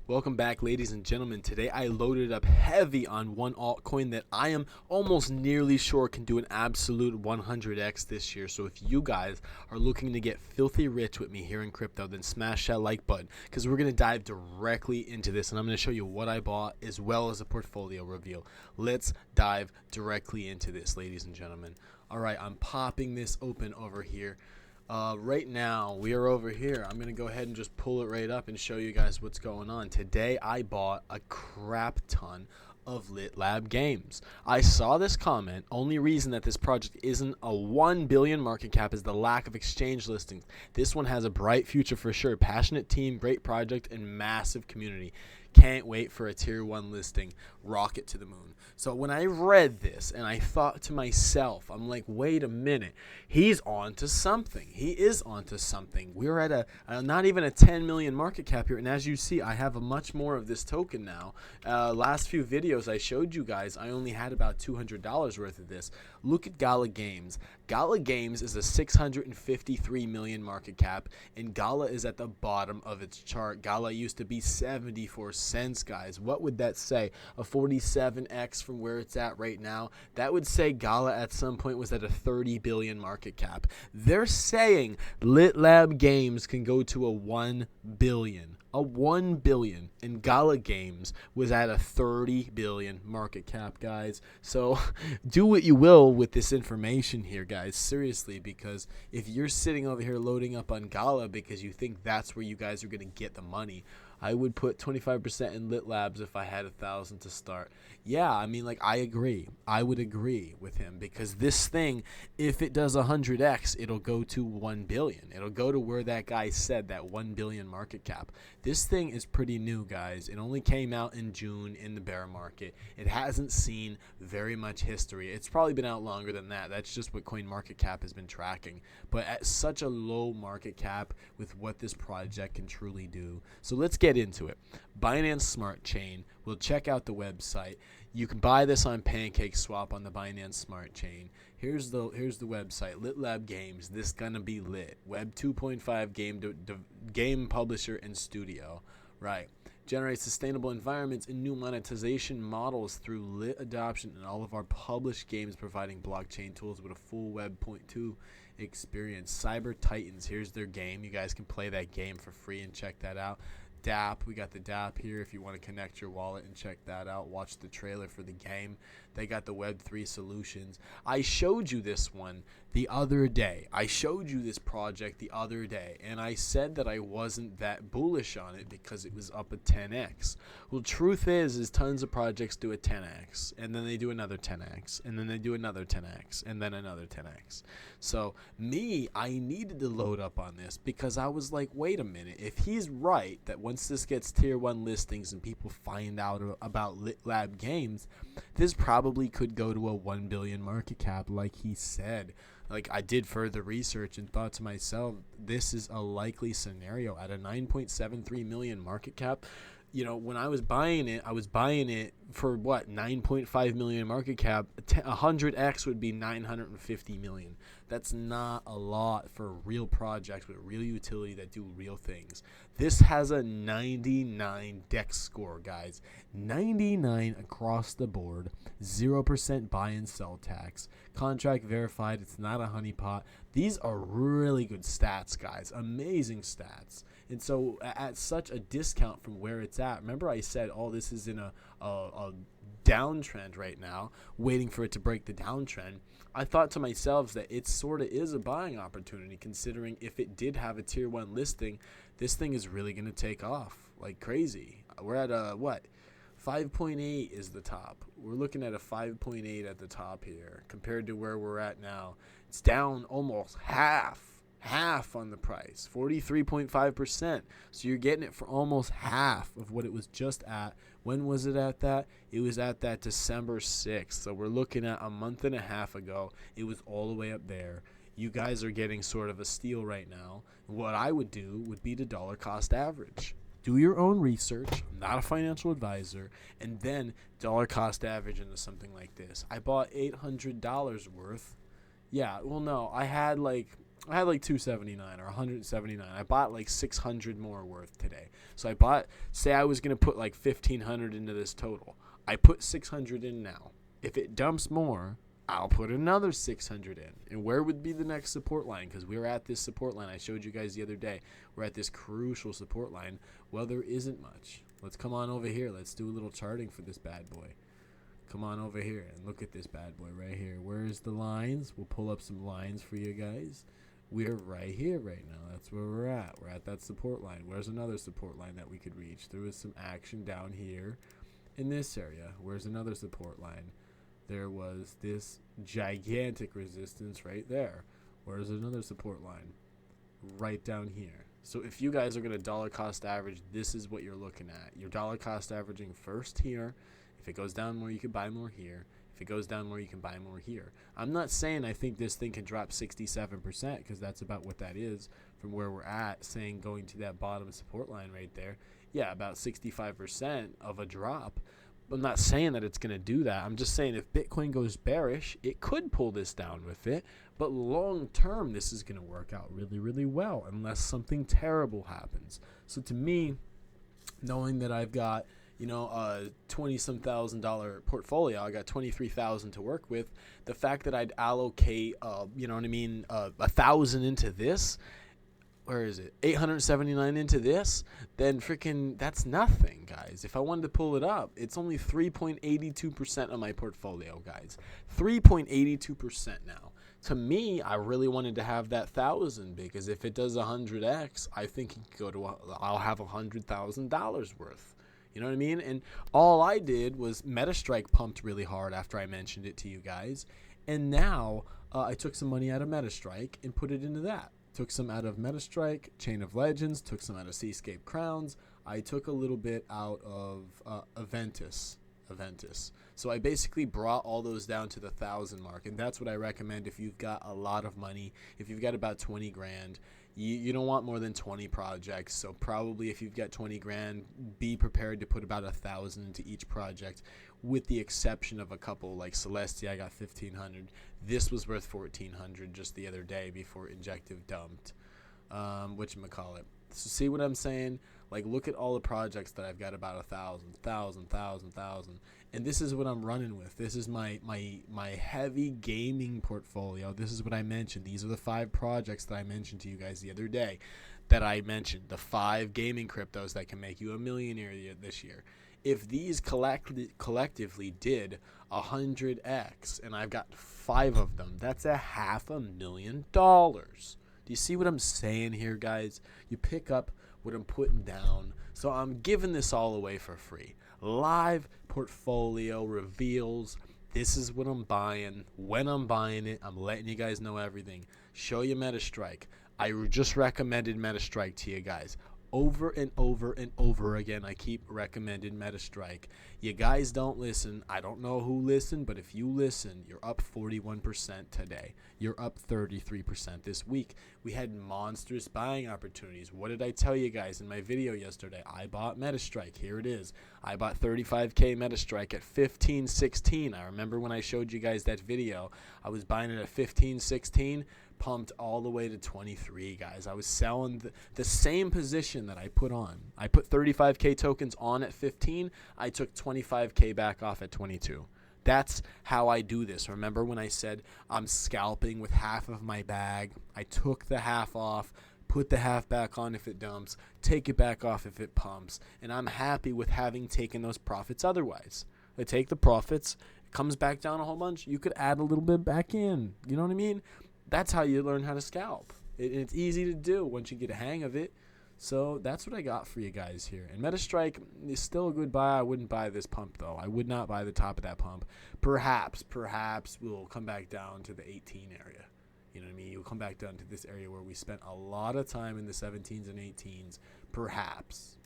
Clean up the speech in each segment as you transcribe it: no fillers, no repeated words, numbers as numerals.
Welcome back, ladies and gentlemen. Today I loaded up heavy on one altcoin that I am almost nearly sure can do an absolute 100x this year. So if you guys are looking to get filthy rich with me here in crypto, then smash that like button because we're going to dive directly into this and I'm going to show you what I bought as well as a portfolio review. Let's dive directly into this, ladies and gentlemen. All right, I'm popping this open over here. Right now we are over here. I'm gonna go ahead and just pull it right up and show you guys what's going on. Today I bought a crap ton of Lit Lab games. I saw this comment. Only reason that this project isn't a 1 billion market cap is the lack of exchange listings. This one has a bright future for sure. Passionate team, great project, and massive community. Can't wait for a tier 1 listing. Rocket to the moon. So when I read this and I thought to myself, I'm like, wait a minute, he's on to something. He is on to something. We're at a not even a 10 million market cap here, and as you see, I have a much more of this token now. Last few videos I showed you guys, I only had about $200 worth of this. Look at Gala Games. Gala Games is a 653 million market cap, and Gala is at the bottom of its chart. Gala used to be 74 cents, guys. What would that say? A 47x from where it's at right now. That would say Gala at some point was at a 30 billion market cap. They're saying Lit Lab Games can go to a 1 billion. A 1 billion, and Gala Games was at a 30 billion market cap, guys. So do what you will with this information here, guys, seriously, because if you're sitting over here loading up on Gala because you think that's where you guys are going to get the money, I would put 25% in Lit Labs if I had 1,000 to start. Yeah, I mean, like, I agree. I would agree with him because this thing, if it does 100x, it'll go to 1 billion. It'll go to where that guy said, that 1 billion market cap. This thing is pretty new, guys. It only came out in June in the bear market. It hasn't seen very much history. It's probably been out longer than that. That's just what CoinMarketCap has been tracking. But at such a low market cap with what this project can truly do. So let's get into it. Binance Smart Chain. We'll check out the website. You can buy this on PancakeSwap on the Binance Smart Chain. Here's the website. Lit Lab Games. This gonna be lit. Web 2.5 game publisher and studio. Right. Generate sustainable environments and new monetization models through lit adoption in all of our published games, providing blockchain tools with a full Web 2.2 experience. Cyber Titans. Here's their game. You guys can play that game for free and check that out. DApp, we got the DApp here if you want to connect your wallet and check that out. Watch the trailer for the game. They got the Web3 solutions. I showed you this one the other day. I showed you this project the other day, and I said that I wasn't that bullish on it because it was up a 10x. Well, truth is tons of projects do a 10x, and then they do another 10x, and then they do another 10x, and then another 10x. So me, I needed to load up on this because I was like, wait a minute, if he's right that once this gets tier 1 listings and people find out about Lit Lab Games, this probably could go to a 1 billion market cap like he said. Like, I did further research and thought to myself, this is a likely scenario at a 9.73 million market cap. You know, when I was buying it for what, 9.5 million market cap. 100x would be 950 million. That's not a lot for real projects with real utility that do real things. This has a 99 DEX score, guys. 99 across the board. 0% buy and sell tax. Contract verified. It's not a honeypot. These are really good stats, guys. Amazing stats. And so at such a discount from where it's at, remember I said, oh, this is in a downtrend right now, waiting for it to break the downtrend. I thought to myself that it sort of is a buying opportunity, considering if it did have a tier 1 listing, this thing is really going to take off like crazy. We're at a, what? 5.8 is the top. We're looking at a 5.8 at the top here compared to where we're at now. It's down almost half on the price, 43.5%. So you're getting it for almost half of what it was just at. When was it at that? It was at that December 6th. So we're looking at a month and a half ago. It was all the way up there. You guys are getting sort of a steal right now. What I would do would be the dollar cost average. Do your own research. I'm not a financial advisor. And then dollar cost average into something like this. I bought $800 worth. Yeah, well, no, I had like I had like 279 or 179. I bought like 600 more worth today. So I bought, say I was going to put like 1500 into this total. I put 600 in now. If it dumps more, I'll put another 600 in. And where would be the next support line? Because we were at this support line. I showed you guys the other day. We're at this crucial support line. Well, there isn't much. Let's come on over here. Let's do a little charting for this bad boy. Come on over here and look at this bad boy right here. Where's the lines? We'll pull up some lines for you guys. We're right here right now. That's where we're at. We're at that support line. Where's another support line that we could reach? There was some action down here in this area. Where's another support line? There was this gigantic resistance right there. Where's another support line? Right down here. So if you guys are going to dollar cost average, this is what you're looking at. You're dollar cost averaging first here. If it goes down more, you can buy more here. If it goes down more, you can buy more here. I'm not saying I think this thing can drop 67%, because that's about what that is from where we're at, saying going to that bottom support line right there. Yeah, about 65% of a drop. I'm not saying that it's going to do that. I'm just saying if Bitcoin goes bearish, it could pull this down with it. But long term, this is going to work out really, really well unless something terrible happens. So to me, knowing that I've got a $20-some thousand portfolio, I got 23,000 to work with. The fact that I'd allocate, $1,000 into this, where is it? 879 into this, then freaking that's nothing, guys. If I wanted to pull it up, it's only 3.82% of my portfolio, guys. 3.82% now. To me, I really wanted to have that 1,000 because if it does 100x, I think it could go to I'll have $100,000 worth. You know what I mean? And all I did was MetaStrike pumped really hard after I mentioned it to you guys. And now I took some money out of MetaStrike and put it into that. Took some out of MetaStrike, Chain of Legends, took some out of Seascape Crowns. I took a little bit out of Aventus. So I basically brought all those down to the 1,000 mark. And that's what I recommend if you've got a lot of money. If you've got about 20 grand, you don't want more than 20 projects. So probably if you've got 20 grand, be prepared to put about 1,000 into each project, with the exception of a couple like Celestia. I got 1,500. This was worth 1,400 just the other day before Injective dumped. Whatchamacallit. So see what I'm saying? Like, look at all the projects that I've got about 1,000. And this is what I'm running with. This is my heavy gaming portfolio. This is what I mentioned. These are the 5 projects that I mentioned to you guys the other day that I mentioned. The 5 gaming cryptos that can make you a millionaire this year. If these collectively did 100x, and I've got 5 of them, that's $500,000. Do you see what I'm saying here, guys? You pick up what I'm putting down. So I'm giving this all away for free. Live portfolio reveals. This is what I'm buying. When I'm buying it, I'm letting you guys know everything. Show you MetaStrike. I just recommended MetaStrike to you guys. Over and over and over again, I keep recommending MetaStrike. You guys don't listen. I don't know who listened, but if you listen, you're up 41% today. You're up 33% this week. We had monstrous buying opportunities. What did I tell you guys in my video yesterday? I bought MetaStrike. Here it is. I bought 35K MetaStrike at 15.16. I remember when I showed you guys that video, I was buying it at 15.16. Pumped all the way to 23, guys. I was selling the same position that I put on. I put 35K tokens on at 15. I took 25K back off at 22. That's how I do this. Remember when I said I'm scalping with half of my bag? I took the half off, put the half back on if it dumps, take it back off if it pumps, and I'm happy with having taken those profits otherwise. I take the profits, it comes back down a whole bunch, you could add a little bit back in. You know what I mean? That's how you learn how to scalp. It's easy to do once you get a hang of it. So that's what I got for you guys here. And MetaStrike is still a good buy. I wouldn't buy this pump, though. I would not buy the top of that pump. Perhaps we'll come back down to the 18 area. You know what I mean? You'll come back down to this area where we spent a lot of time in the 17s and 18s. Perhaps.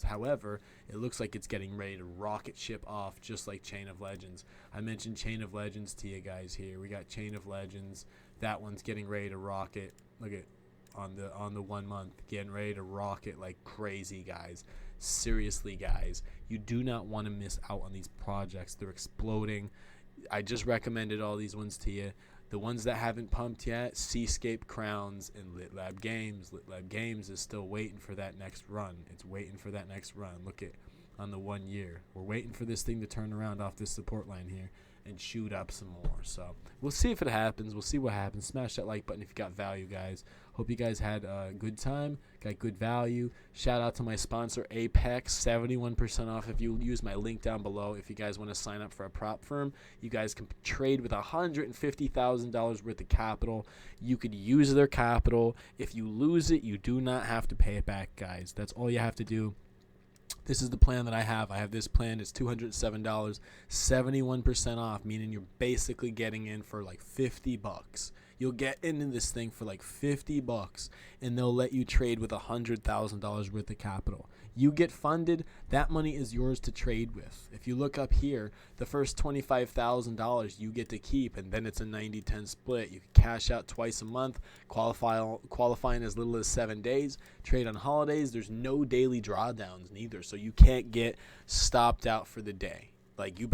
However, it looks like it's getting ready to rocket ship off just like Chain of Legends. I mentioned Chain of Legends to you guys here. We got Chain of Legends. That one's getting ready to rocket. Look at on the 1 month, getting ready to rocket like crazy, guys. Seriously, guys, you do not want to miss out on these projects. They're exploding. I just recommended all these ones to you. The ones that haven't pumped yet, Seascape Crowns and Lit Lab Games. Lit Lab Games is still waiting for that next run. It's waiting for that next run. Look at on the 1 year. We're waiting for this thing to turn around off this support line here and shoot up some more. So we'll see if it happens. We'll see what happens. Smash that like button if you got value, guys. Hope you guys had a good time, got good value. Shout out to my sponsor, Apex, 71% off if you use my link down below. If you guys want to sign up for a prop firm, you guys can trade with $150,000 worth of capital. You could use their capital. If you lose it, you do not have to pay it back, guys. That's all you have to do. This is the plan that I have. I have this plan. It's $207, 71% off, meaning you're basically getting in for like $50. You'll get into this thing for like $50, and they'll let you trade with $100,000 worth of capital. You get funded, that money is yours to trade with. If you look up here, the first $25,000 you get to keep, and then it's a 90-10 split. You can cash out twice a month, qualifying as little as 7 days, trade on holidays. There's no daily drawdowns neither, so you can't get stopped out for the day. Like you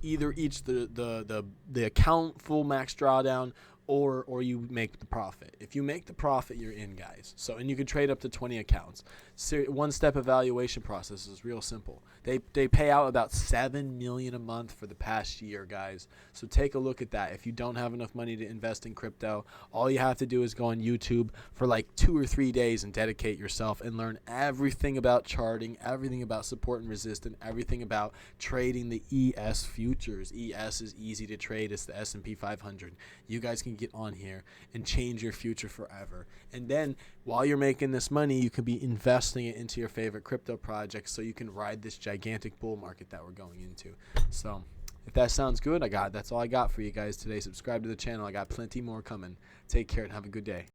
either each the account full max drawdown, or you make the profit. If you make the profit, you're in, guys. So, and you can trade up to 20 accounts. One-step evaluation process is real simple. They pay out about $7 million a month for the past year, guys. So take a look at that. If you don't have enough money to invest in crypto, all you have to do is go on YouTube for like 2 or 3 days and dedicate yourself and learn everything about charting, everything about support and resistance, everything about trading the ES futures. ES is easy to trade. It's the S&P 500. You guys can get on here and change your future forever. And then while you're making this money, you can be investing it into your favorite crypto projects so you can ride this gigantic bull market that we're going into. So if that sounds good, that's all I got for you guys today. Subscribe to the channel. I got plenty more coming. Take care and have a good day.